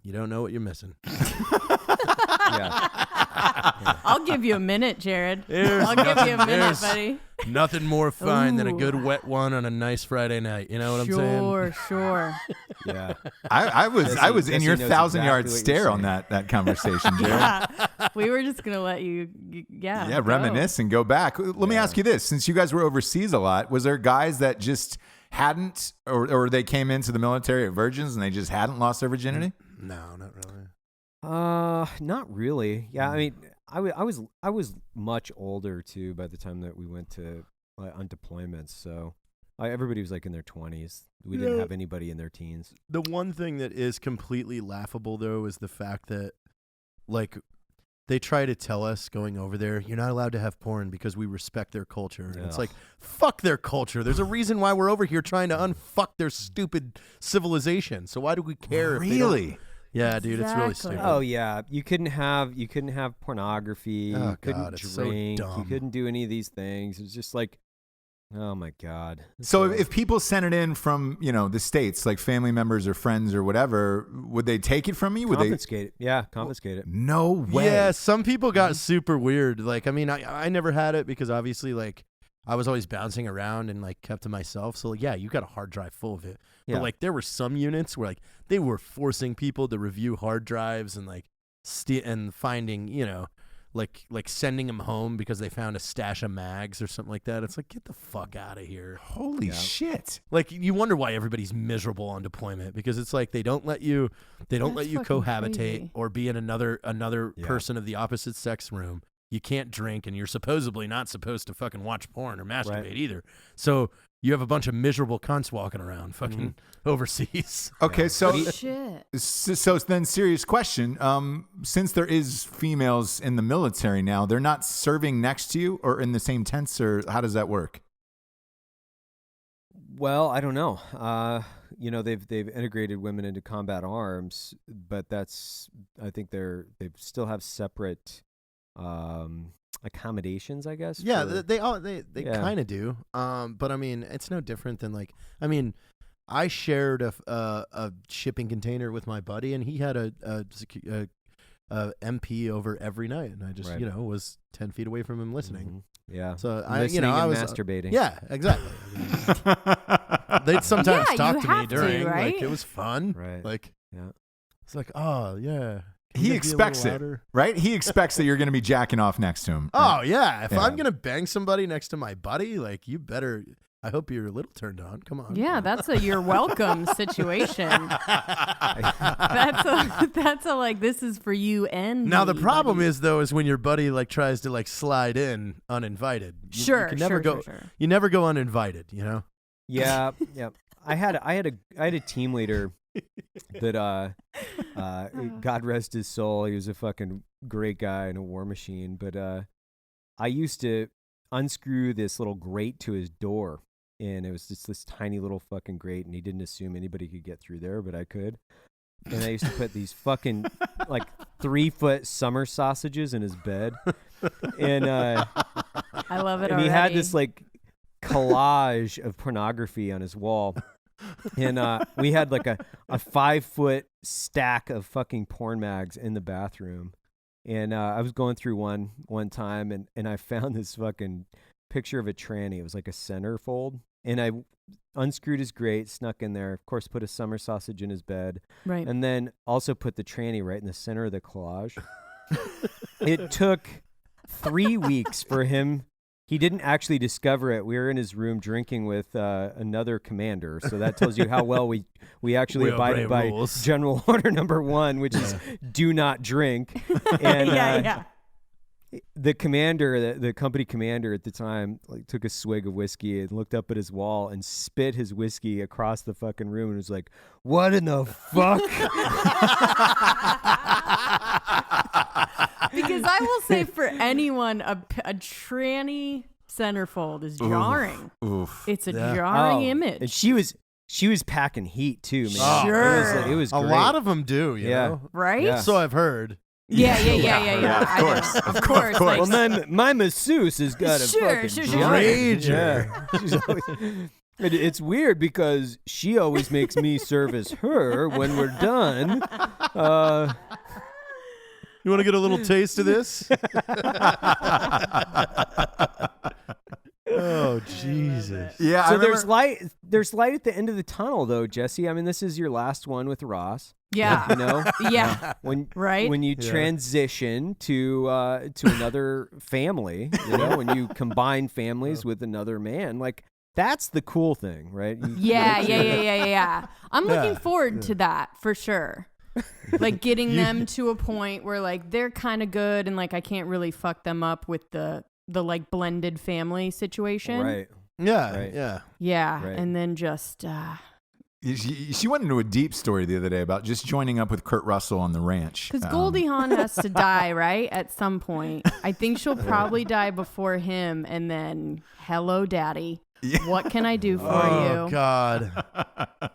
you don't know what you're missing. Yeah. I'll give you a minute, Jared. There's I'll give you a minute, there's buddy. Nothing more fun than a Ooh. good wet one on a nice Friday night. You know what I'm saying? Sure. Yeah. I was in Jesse your knows 1,000-yard exactly what stare you're on saying. that conversation, Jared. Yeah. We were just going to let you, Yeah, reminisce and go back. Let me ask you this. Since you guys were overseas a lot, was there guys that just hadn't, or they came into the military at virgins and they just hadn't lost their virginity? No, not really. Not really. Yeah, I mean, I was much older too by the time that we went to on deployments. So everybody was like in their 20s. We didn't have anybody in their teens. The one thing that is completely laughable, though, is the fact that, like, they try to tell us going over there, you're not allowed to have porn because we respect their culture. And it's like, fuck their culture. There's a reason why we're over here trying to unfuck their stupid civilization. So why do we care? If they don't- Really? Yeah, dude, it's really Exactly. stupid. Oh yeah, you couldn't have pornography. Oh, You couldn't God, it's so drink. You dumb. couldn't do any of these things. It's just like, oh my God. So if people sent it in from, the States, like family members or friends or whatever, would they take it from you? Would confiscate it? Yeah, confiscate it. No way. Yeah, some people got super weird. Like, I mean, I never had it because obviously, like, I was always bouncing around and, like, kept to myself. So, yeah, you got a hard drive full of it. Yeah. But, like, there were some units where, like, they were forcing people to review hard drives and, like, and finding, like sending them home because they found a stash of mags or something like that. It's like, get the fuck out of here. Holy shit. Like, you wonder why everybody's miserable on deployment because it's like they don't let you That's fucking cohabitate crazy. or be in another person of the opposite sex room. You can't drink, and you're supposedly not supposed to fucking watch porn or masturbate either. So you have a bunch of miserable cunts walking around fucking overseas. Okay, so Shit. so then serious question. Since there is females in the military now, they're not serving next to you or in the same tents, or how does that work? Well, I don't know. They've integrated women into combat arms, but I think they still have separate accommodations, I guess. Yeah, for- they Yeah. kind of do. But I mean, it's no different than like, I mean, I shared a shipping container with my buddy, and he had a MP over every night, and I just Right. was 10 feet away from him listening. Mhm. Yeah. So Listening I and was masturbating. Yeah, exactly. They'd sometimes Yeah, talk you to me have to, during, right? like, it was fun. Right. Like, Yeah. it's like, oh yeah, he expects it, right? He expects that you're going to be jacking off next to him. Right? Oh yeah, if I'm gonna bang somebody next to my buddy, like you better. I hope you're a little turned on. Come on. Yeah, that's a you're welcome situation. That's a like this is for you and Now the me, problem buddy. is though is when your buddy like tries to like slide in uninvited. Sure, you can never go. sure. You never go uninvited. You know. Yeah, yeah. I had a team leader that God rest his soul. He was a fucking great guy and a war machine. But I used to unscrew this little grate to his door, and it was just this tiny little fucking grate, and he didn't assume anybody could get through there, but I could. And I used to put these fucking like 3-foot summer sausages in his bed, and I love it. and he had this like collage of pornography on his wall. And we had like a 5-foot stack of fucking porn mags in the bathroom. And I was going through one time and I found this fucking picture of a tranny. It was like a centerfold. And I unscrewed his grate, snuck in there, of course, put a summer sausage in his bed. Right. And then also put the tranny right in the center of the collage. It took 3 weeks for him. He didn't actually discover it. We were in his room drinking with another commander, so that tells you how well we actually abided by rules. General Order Number 1, which is do not drink. And yeah. the commander, the company commander at the time, like took a swig of whiskey and looked up at his wall and spit his whiskey across the fucking room and was like, "What in the fuck?" Because I will say for anyone, a tranny centerfold is jarring. Oof. It's a jarring image. And she was packing heat too, man. Oh, Sure. It was A great. lot of them do. You know. Right? Yeah. So I've heard. Yeah. Of course. Of course. Well, Like, my masseuse has got a fucking Sure. giant. Rager. Yeah. She's always, it's weird because she always makes me service her when we're done. You want to get a little taste of this? Oh Jesus! Yeah, So I remember, there's light at the end of the tunnel, though, Jesse. I mean, this is your last one with Ross. yeah. You know, Yeah. Right? when you transition to another family, you know, when you combine families with another man, like that's the cool thing, right? Yeah. I'm looking forward to that for sure. Like getting them to a point where like they're kind of good and like I can't really fuck them up with the like blended family situation. Right. Yeah, Right. yeah. Yeah. Right. And then just she went into a deep story the other day about just joining up with Kurt Russell on the ranch. because Goldie Hawn has to die, right? At some point. I think she'll probably die before him and then hello daddy. Yeah. What can I do for Oh you? God!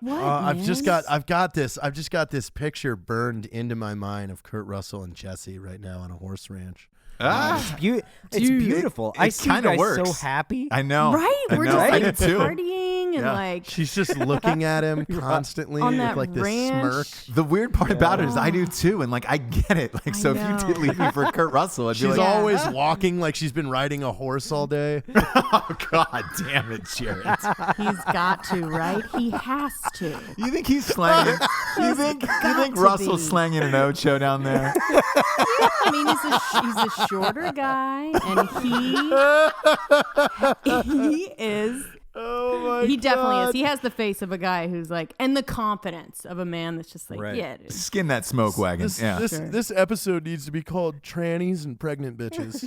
What? I've just got man? this picture burned into my mind of Kurt Russell and Jesse right now on a horse ranch. Ah, It's beautiful. I it see you kinda guys works. so happy. I know. Right? I We're know. just I like do too. partying and Yeah. like She's just looking at him constantly on with that like this ranch. smirk. The weird part about it is I do too, and like I get it. Like I so, if you did know. leave me for Kurt Russell, I'd be She's like, always walking like she's been riding a horse all day. oh God damn it, Jared. He's got to, right? He has to. You think he's slanging? You think got to Russell's be. slanging an Ocho down there? I mean, he's a shorter guy, and he is. Oh my! He definitely is. He has the face of a guy who's like, and the confidence of a man that's just like, Right. yeah, dude. Skin that smoke wagon. Yeah. This episode needs to be called "Trannies and Pregnant Bitches."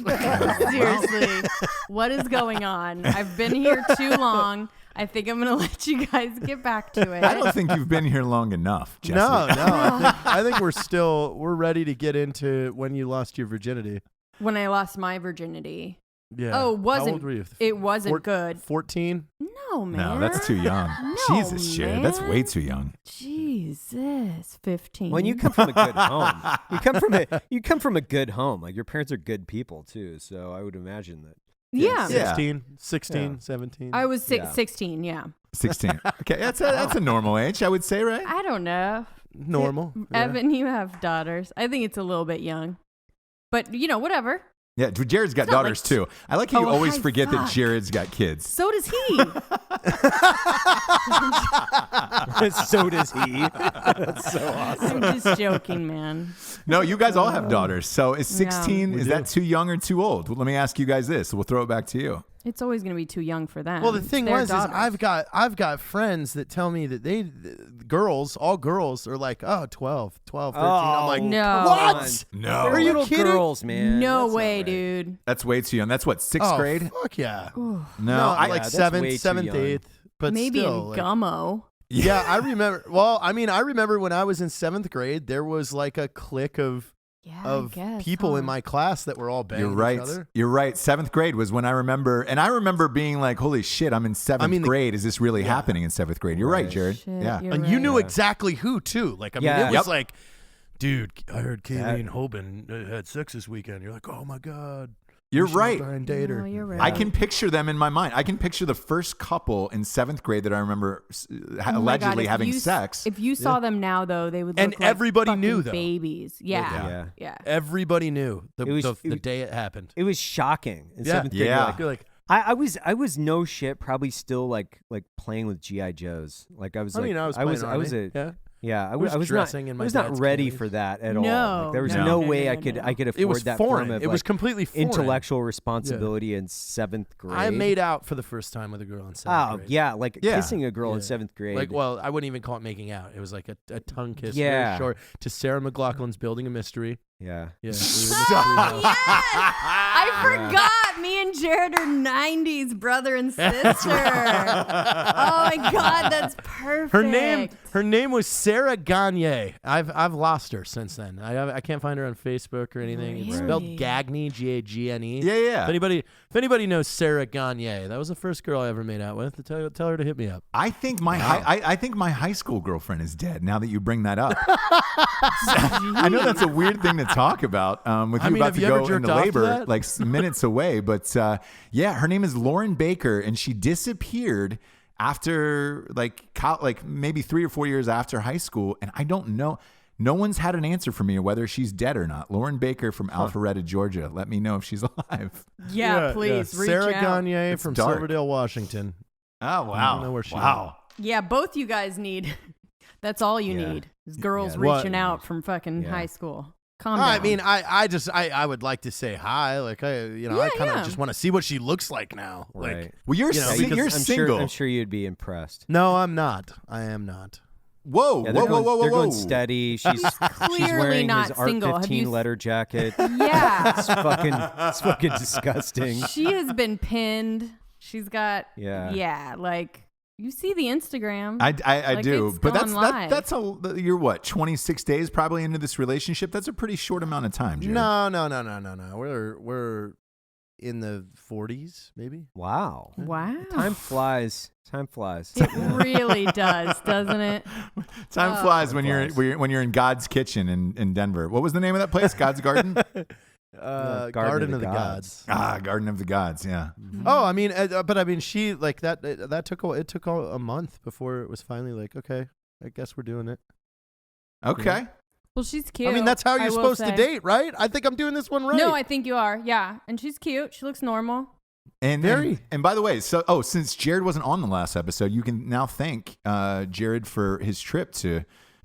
Seriously, what is going on? I've been here too long. I think I'm gonna let you guys get back to it. I don't think you've been here long enough, Jesse. No. I think we're ready to get into when you lost your virginity. When I lost my virginity. Yeah. Oh, How old were you? it wasn't good. 14. No, man. No, that's too young. No, Jesus, Jared, that's way man. too young. Jesus, 15. When you come from a good home, you come from a good home. Like your parents are good people too, so I would imagine that. yeah. Yeah. 16, Yeah. 17. I was Yeah. 16, yeah. 16. Okay, that's a normal age, I would say, right? I don't know. Normal. Yeah. Evan, you have daughters. I think it's a little bit young. But, whatever. Yeah, Jared's got It's not daughters like- too. I like how you Oh, always hi, forget that fuck. Jared's got kids. So does he. So does he. That's so awesome. I'm just joking, man. No, you guys all have daughters. So is 16, We is do. that too young or too old? Well, let me ask you guys this. We'll throw it back to you. It's always going to be too young for them. Well, the thing They're was, daughters. is I've got friends that tell me that all girls are like, 12, 13. I'm like, no. what? No. Are you Little kidding? girls, man. No That's not way, right. dude. That's way too young. That's what, 6th grade? Fuck yeah. No, Like that's seventh, way too seventh, young. eighth, but Maybe still, in Gummo. Yeah, I remember. Well, I mean, I remember when I was in 7th grade, there was like a clique of Yeah, of I guess, people huh? in my class that were all banging You're right. each other. You're right. 7th grade was when I remember, and I remember being like, "Holy shit, I'm in 7th grade. Is this really happening in 7th grade?" You're right, Jared. Shit, yeah. you're And right. you knew exactly who too. Like, I mean, Yeah. it was Yep. like, dude, I heard Kayleen Hoban had sex this weekend. You're like, oh my god. You're We should right. try and date her. No, you're right. I can picture them in my mind. I can picture the first couple in 7th grade that I remember Oh my God, allegedly if having you s- sex. If you saw them now, though, they would And look like everybody knew, fucking though. babies. Yeah. Yeah. Everybody knew It was- the day it happened. It was shocking. In Yeah. 7th grade, Yeah. You're like, I was no shit. Probably still like playing with GI Joes. Like I was. I Like, mean, I was I was Army. Yeah. Yeah, I was was dressing not. in I my was not dad's ready clothes. for that at No, all. Like, there was no, no no, way no, I could no. afford It was that foreign. form of It was like, completely foreign. intellectual responsibility in 7th grade. I made out for the first time with a girl in 7th Oh grade. yeah, like Yeah. kissing a girl in Yeah. 7th grade. Like, well, I wouldn't even call it making out. It was like a tongue kiss, Yeah. very short, to Sarah McLachlan's Building a Mystery. yeah. Yeah. Oh, yes! I forgot. Me and Jared are 90s brother and sister. Oh my God, that's perfect. Her name was Sarah Gagne. I've lost her since then. I can't find her on Facebook or anything. It's spelled Really? Gagne, Gagne. Yeah, yeah. If anybody knows Sarah Gagne, that was the first girl I ever made out with. Tell her to hit me up. I think my I think my high school girlfriend is dead. Now that you bring that up, I know that's a weird thing to talk about. With I you mean, about have to you ever go jerked into off to labor, that? like minutes away. But yeah, her name is Lauren Baker, and she disappeared after like maybe 3 or 4 years after high school, and I don't know. No one's had an answer for me whether she's dead or not. Lauren Baker from Alpharetta, Georgia. Let me know if she's alive. Yeah, please reach Sarah out. Gagne It's from dark. Silverdale, Washington. Oh I wow! don't know where she wow. Yeah, both you guys need. That's all you Yeah. need. Is girls Yeah, what- reaching out from fucking Yeah. high school. Calm down. I mean, I would like to say hi. Like, I Yeah, kind of yeah. just want to see what she looks like now. Right. Like, Well, you're You know, si- because you're I'm single. I'm sure you'd be impressed. no, I'm not. I am not. Whoa, Yeah, whoa, they're whoa, going, whoa, whoa, they're going whoa. steady. She's clearly wearing not his Art single. Have 15 you s- letter jacket. yeah. It's fucking disgusting. She has been pinned. She's got. Yeah. Yeah, like you see the Instagram. I Like, do, it's but gone live. that's you're what 26 days probably into this relationship. That's a pretty short amount of time, Jared. No. We're in the 40s, maybe. Wow. Wow. Time flies. Time flies. It really does, doesn't it? Time flies when you're in God's Kitchen in Denver. What was the name of that place? God's Garden. Garden of the Gods. Garden of the Gods. Yeah. Oh, I mean, but I mean, she like that. That took a month before it was finally like, okay, I guess we're doing it. Okay. Well, she's cute. I mean, that's how I you're will supposed to say. date, right? I think I'm doing this one right. No, I think you are. Yeah, and she's cute. She looks normal. And by the way, since Jared wasn't on the last episode, you can now thank Jared for his trip to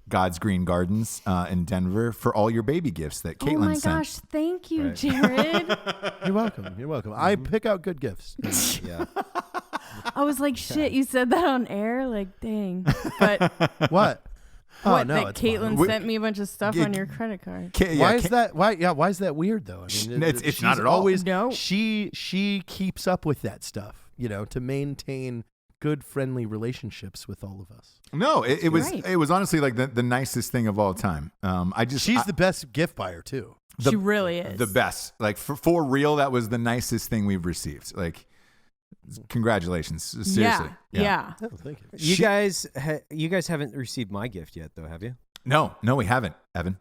God's Green Gardens in Denver for all your baby gifts that Caitlin Oh my sent. gosh, thank you, Right. Jared. You're welcome. You're welcome. I pick out good gifts. Yeah. I was like, shit, you said that on air? Like, dang. But What? Oh what, no, that it's fine. Caitlin Wait, sent me a bunch of stuff yeah, on your credit card. Why is that? Why is that weird though? I mean, It's she's not at all. Always, No. She keeps up with that stuff, to maintain good, friendly relationships with all of us. No, it was Right. it was honestly like the nicest thing of all time. She's the best gift buyer too. She really is. the best. Like for real, that was the nicest thing we've received. Like, congratulations, seriously. Yeah. Oh, thank you. You guys haven't received my gift yet, though, have you? No, we haven't, Evan.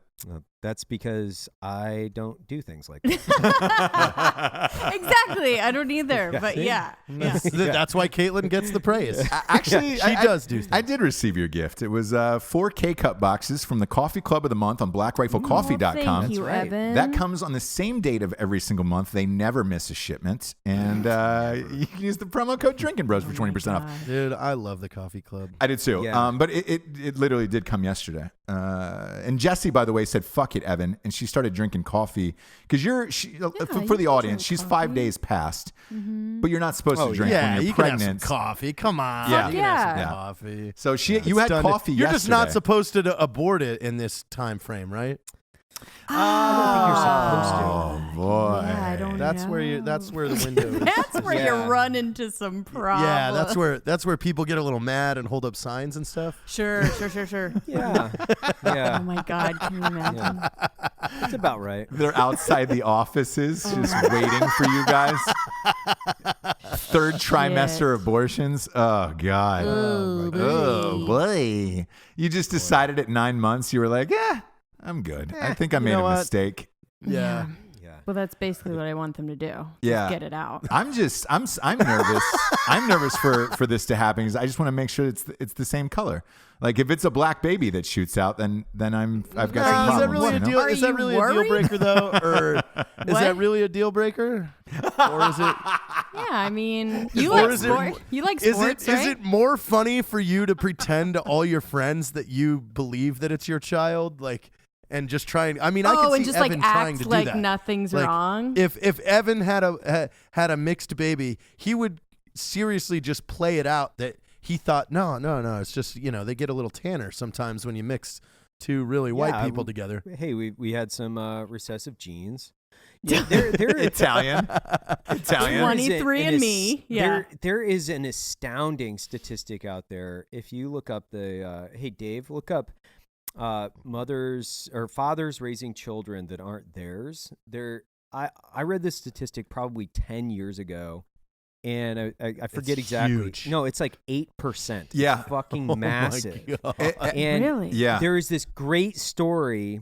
That's because I don't do things like that. Exactly. I don't either. But yeah. That's why Caitlin gets the praise. Actually, she does do things. I did receive your gift. It was 4 K-Cup boxes from the Coffee Club of the Month on blackriflecoffee.com. Thank you, Evan. That comes on the same date of every single month. They never miss a shipment. And you can use the promo code Drinkin' Bros for 20% off. Dude, I love the Coffee Club. I did too. Yeah. But it literally did come yesterday. And Jessie, by the way, said, "Fuck it, Evan," and she started drinking coffee because for the you audience, drink she's 5 coffee. days past, but you're not supposed to drink Yeah, when you're you can have some pregnant. coffee. Come on. Yeah. You can have some Yeah. coffee. So you It's had done. coffee You're yesterday. just not supposed to abort it in this time frame, right? Oh boy. Yeah, I don't That's know. where that's where the window is. That's where Yeah. you run into some problems. Yeah, that's where people get a little mad and hold up signs and stuff. Sure. Yeah. Yeah. Oh my God, can you imagine? That's about right. They're outside the offices just waiting for you guys. Third trimester abortions. Oh, God. Oh, boy. You just decided at 9 months, you were like, yeah, I'm good. I think I made a mistake. Yeah. Well, that's basically what I want them to do. Yeah. Just get it out. I'm nervous. I'm nervous for this to happen because I just want to make sure it's the same color. Like if it's a black baby that shoots out, then I've got some Is that problems. really you a know? deal? Are Is that you really a deal worried? breaker though, or is What? that really a deal breaker, or is it? Yeah, I mean, you Or like is it- sport. You like sports, Is right? it more funny for you to pretend to all your friends that you believe that it's your child, like, and just trying? I mean, I can see and just Evan like trying to act do like that. nothing's Like, wrong. If Evan had a mixed baby, he would seriously just play it out that he thought, no, it's just, they get a little tanner sometimes when you mix two really white Yeah, people together. Hey, we had some recessive genes. Yeah, they're Italian. 23 and me. Yeah. There is an astounding statistic out there. If you look up hey Dave, look up mothers or fathers raising children that aren't theirs. I read this statistic probably 10 years ago, and I forget exactly. huge. No, it's like 8%. Yeah. It's fucking Oh massive. my God. And Really? Yeah. there is this great story,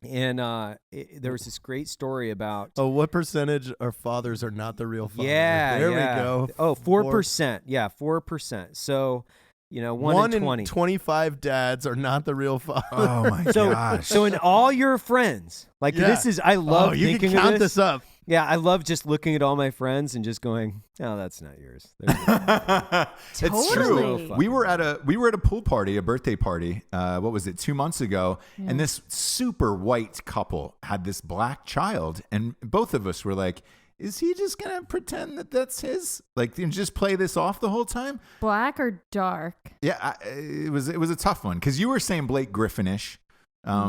and there was this great story about. Oh, what percentage of fathers are not the real father? Yeah, there yeah. we go. Oh, 4%. Yeah, 4%. So, 1 in 20. 25 dads are not the real father. Oh my So, gosh. so in all your friends, like Yeah. this is, I love you thinking can count of this. up. Yeah, I love just looking at all my friends and just going, "Oh, that's not yours." It's Totally. true. We were at a pool party, a birthday party. What was it? 2 months ago, and this super white couple had this black child, and both of us were like, "Is he just gonna pretend that that's his? Like, and just play this off the whole time?" Black or dark? Yeah, it was a tough one because you were saying Blake Griffinish.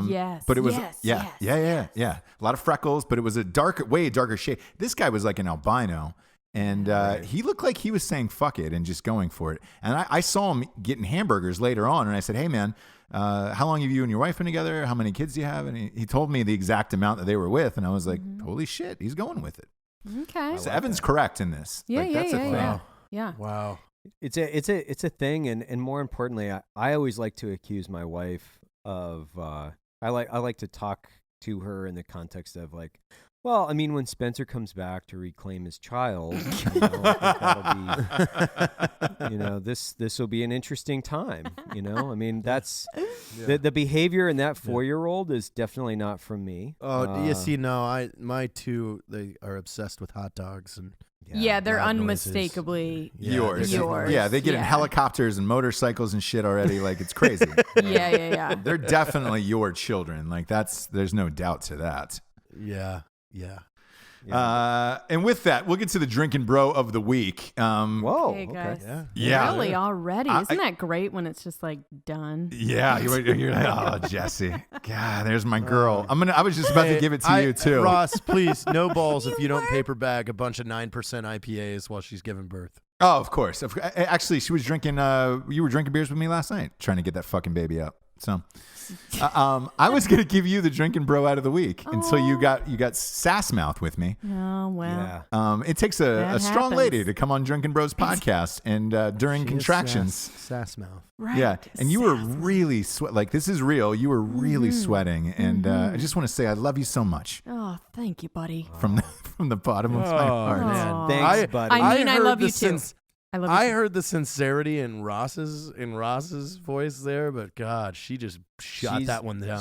Yes, but it was yes, yeah. A lot of freckles, but it was a way darker shade. This guy was like an albino, and he looked like he was saying "fuck it" and just going for it. And I saw him getting hamburgers later on, and I said, "Hey man, how long have you and your wife been together? How many kids do you have?" And he told me the exact amount that they were with, and I was like, "Holy shit, he's going with it." Okay. So Evan's correct in this. Yeah, Like, that's a thing. yeah. Yeah. Wow. It's a thing, and more importantly, I always like to accuse my wife of I like to talk to her in the context of like, well, I mean, when Spencer comes back to reclaim his child, that'll be, this will be an interesting time. I mean, that's the behavior in that 4-year-old is definitely not from me. Oh, you see, no, my two, they are obsessed with hot dogs and Yeah, they're loud noises. unmistakably Yeah, Yours. Yours. Yeah, they get in Yeah. helicopters and motorcycles and shit already. Like, it's crazy. Yeah. They're definitely your children. Like, there's no doubt to that. Yeah. And with that, we'll get to the Drinkin' Bro of the week. Whoa. Hey guys. Yeah. Yeah. Really already? I- Isn't that great when it's just like done? Yeah, you're like, oh, Jesse. God, there's my girl. I was just about to give it to you too. Ross, please, no balls if you don't paper bag a bunch of 9% IPAs while she's giving birth. Oh, of course. Actually, she was drinking. You were drinking beers with me last night, trying to get that fucking baby up. So, I was gonna give you the Drinkin' Bro out of the week until you got sass mouth with me. Oh well. It takes a strong happens. lady to come on Drinkin' Bros podcast, and during She is contractions, sass mouth. Right. yeah, and you were really like this is real. You were really sweating, and I just want to say I love you so much Oh, thank you, buddy. from the bottom of my heart. Aw. Thanks, buddy. I mean, I heard love the you too. I love you I too. heard the sincerity in Ross's voice there, but God, she just shot She's- that one down.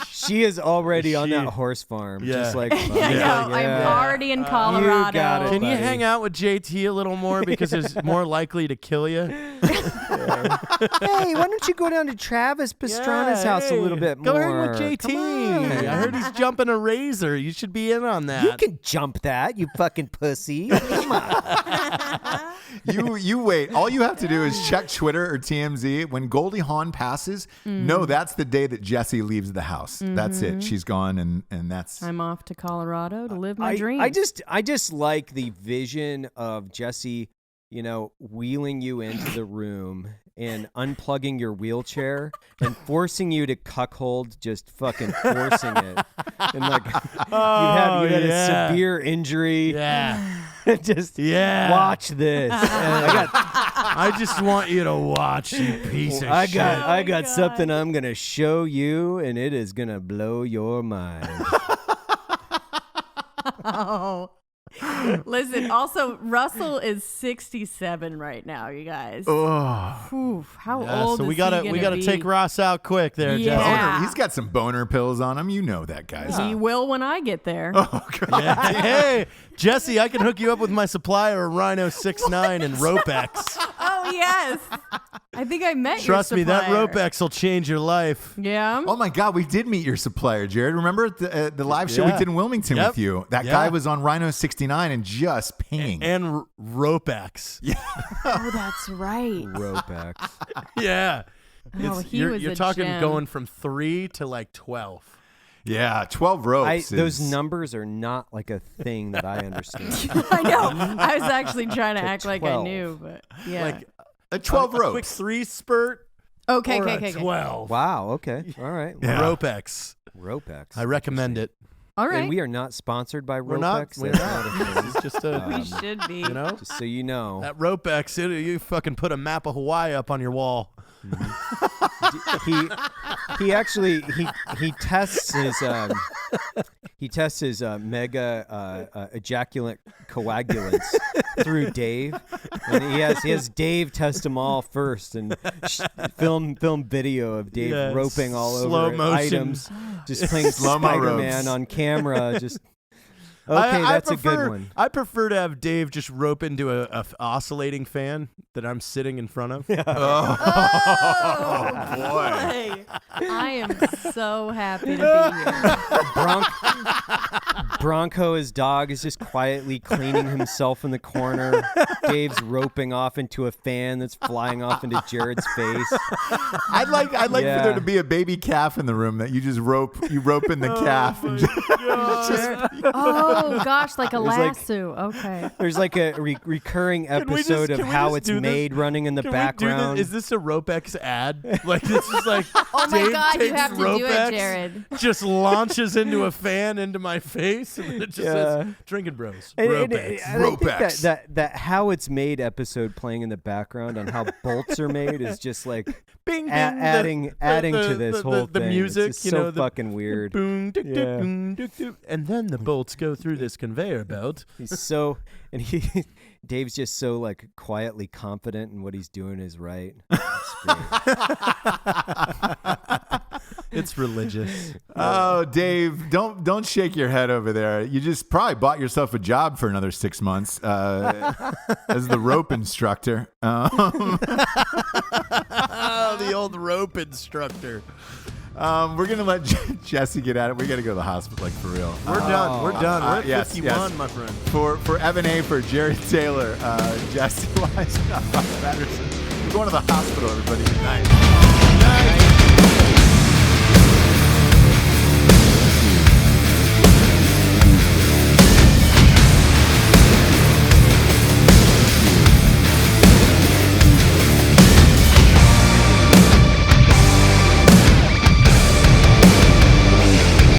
She is already on She- that horse farm. Yeah. Just like, I know. I'm already in Colorado. got it. Can you buddy. hang out with JT a little more because it's more likely to kill you? Hey, why don't you go down to Travis Pastrana's house a little bit Go more? hang with JT. Come on. I heard he's jumping a razor. You should be in on that. You can jump that, you fucking pussy. Come on. You wait. All you have to do is check Twitter or TMZ. When Goldie Hawn passes, no, that's the day that Jessie leaves the house. That's it. She's gone, and that's. I'm off to Colorado to live my dreams. I just like the vision of Jesse, wheeling you into the room and unplugging your wheelchair and forcing you to cuckold, just fucking forcing it. And like you had a severe injury. Yeah. Just Yeah. watch this. And I just want you to watch, you piece of shit. I got something I'm gonna show you, and it is gonna blow your mind. Oh. Listen, also, Russell is 67 right now, you guys. Oh, Oof, how Yeah, old so is we he gotta gonna be? take Ross out quick there, Yeah. Jesse. boner. He's got some boner pills on him. You know that, guys. He will when I get there. Oh God. Yeah. Hey, Jesse, I can hook you up with my supplier of Rhino 6'9" and Ropex. Oh, yes. I think I met Trust your me, that supplier. Ropex will change your life. Yeah. Oh my God, we did meet your supplier, Jared. Remember at the live show Yeah. we did in Wilmington Yep. with you? That Yeah. guy was on Rhino 69 and just pinging. And Ropex. Yeah. Oh, that's right. Ropex. Yeah. Oh, he was you're a talking gem. going from 3 to like 12. Yeah, 12 ropes. Those is- numbers are not like a thing that I understand. I know. I was actually trying to act like I 12. knew, but yeah. Like 12 a quick ropes. 3 spurt okay, or okay, a okay, okay. 12. Wow. Okay. All right. Yeah. Ropex. Ropex. I recommend it. All right. And we are not sponsored by We're not. Ropex. We're That's not. not a thing. It's just a, We should be. you know, Just so you know. that Ropex, you fucking put a map of Hawaii up on your wall. he actually he tests his mega ejaculate coagulants through Dave, and he has Dave test them all first and film video of Dave Yeah, roping all slow over motion. items, just playing Slow-mo Spider-Man ropes. on camera. Just okay, I that's prefer, a good one. I prefer to have Dave just rope into a oscillating fan that I'm sitting in front of. Oh, boy. I am so happy to be here. Bronco, his dog, is just quietly cleaning himself in the corner. Dave's roping off into a fan that's flying off into Jared's face. I'd like for Yeah. there to be a baby calf in the room that you just rope in the calf. And Oh, gosh, like a like- lasso. Okay. There's like a recurring we just- episode of can we how just it's do this? made running in the Can we do background. this? Is this a Ropex ad? Like this is like Oh, my Dave God, you takes have to do it, Ropex, Jared. just launches into a fan into my face, and it just says "Drinking Bros." And Ropex. I think Ropex. that how it's made episode playing in the background on how bolts are made is just like Bing, bing, adding to this whole the thing. music, it's just you so know, the fucking weird. Boom, tick, tick, Yeah. boom, tick, tick. And then the bolts go through this conveyor belt. He's so Dave's just so like quietly confident in what he's doing is right. It's great. It's religious. Oh, Dave, don't shake your head over there. You just probably bought yourself a job for another 6 months as the rope instructor. Oh, the old rope instructor. We're gonna let Jesse get at it. We gotta go to the hospital, like for real. We're done. We're done. We're at yes, 51, yes. my friend. For Evan Hafer, Jared Taylor, Jesse Patterson. We're going to the hospital, everybody. Good night.